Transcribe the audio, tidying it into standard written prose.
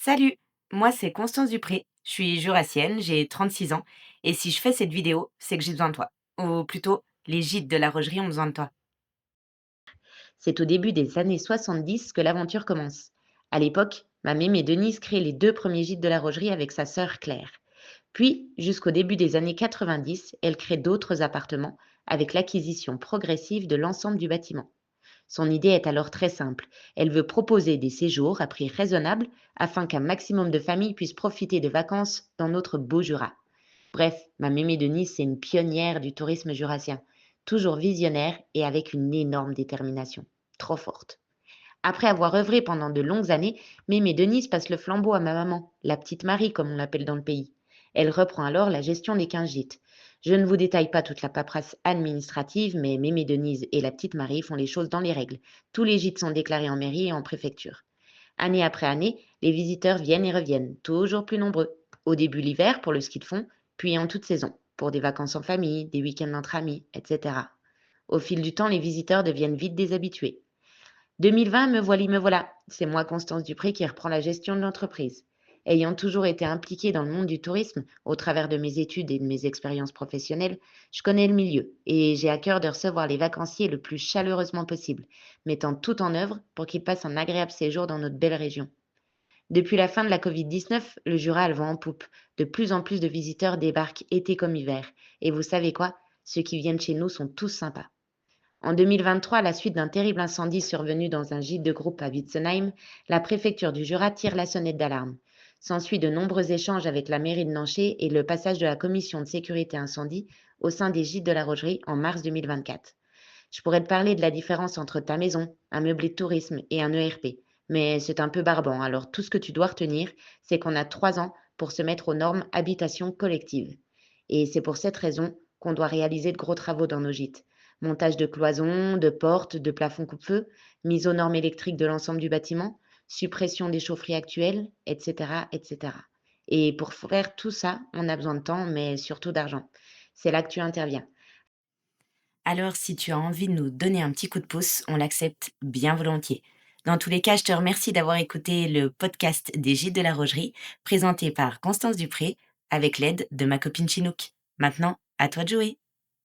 Salut, moi c'est Constance Dupré, je suis jurassienne, j'ai 36 ans, et si je fais cette vidéo, c'est que j'ai besoin de toi. Ou plutôt, les gîtes de la Rogerie ont besoin de toi. C'est au début des années 70 que l'aventure commence. À l'époque, ma mémé Denise crée les deux premiers gîtes de la Rogerie avec sa sœur Claire. Puis, jusqu'au début des années 90, elle crée d'autres appartements avec l'acquisition progressive de l'ensemble du bâtiment. Son idée est alors très simple. Elle veut proposer des séjours à prix raisonnable afin qu'un maximum de familles puissent profiter des vacances dans notre beau Jura. Bref, ma mémé Denise, c'est une pionnière du tourisme jurassien, toujours visionnaire et avec une énorme détermination. Trop forte. Après avoir œuvré pendant de longues années, Mémé Denise passe le flambeau à ma maman, la petite Marie comme on l'appelle dans le pays. Elle reprend alors la gestion des 15 gîtes. Je ne vous détaille pas toute la paperasse administrative, mais Mémé Denise et la petite Marie font les choses dans les règles. Tous les gîtes sont déclarés en mairie et en préfecture. Année après année, les visiteurs viennent et reviennent, toujours plus nombreux. Au début l'hiver pour le ski de fond, puis en toute saison, pour des vacances en famille, des week-ends entre amis, etc. Au fil du temps, les visiteurs deviennent vite des habitués. 2020, me voilà. C'est moi, Constance Dupré, qui reprend la gestion de l'entreprise. Ayant toujours été impliquée dans le monde du tourisme, au travers de mes études et de mes expériences professionnelles, je connais le milieu et j'ai à cœur de recevoir les vacanciers le plus chaleureusement possible, mettant tout en œuvre pour qu'ils passent un agréable séjour dans notre belle région. Depuis la fin de la Covid-19, le Jura a le vent en poupe. De plus en plus de visiteurs débarquent été comme hiver. Et vous savez quoi? Ceux qui viennent chez nous sont tous sympas. En 2023, à la suite d'un terrible incendie survenu dans un gîte de groupe à Witzenheim, la préfecture du Jura tire la sonnette d'alarme. S'ensuit de nombreux échanges avec la mairie de Nancher et le passage de la commission de sécurité incendie au sein des gîtes de la Rogerie en mars 2024. Je pourrais te parler de la différence entre ta maison, un meublé de tourisme et un ERP, mais c'est un peu barbant, alors tout ce que tu dois retenir, c'est qu'on a 3 ans pour se mettre aux normes habitation collective. Et c'est pour cette raison qu'on doit réaliser de gros travaux dans nos gîtes. Montage de cloisons, de portes, de plafonds coupe-feu, mise aux normes électriques de l'ensemble du bâtiment, suppression des chaufferies actuelles, etc., etc. Et pour faire tout ça, on a besoin de temps, mais surtout d'argent. C'est là que tu interviens. Alors si tu as envie de nous donner un petit coup de pouce, on l'accepte bien volontiers. Dans tous les cas, je te remercie d'avoir écouté le podcast des gîtes de la Rogerie, présenté par Constance Dupré, avec l'aide de ma copine Chinook. Maintenant, à toi de jouer.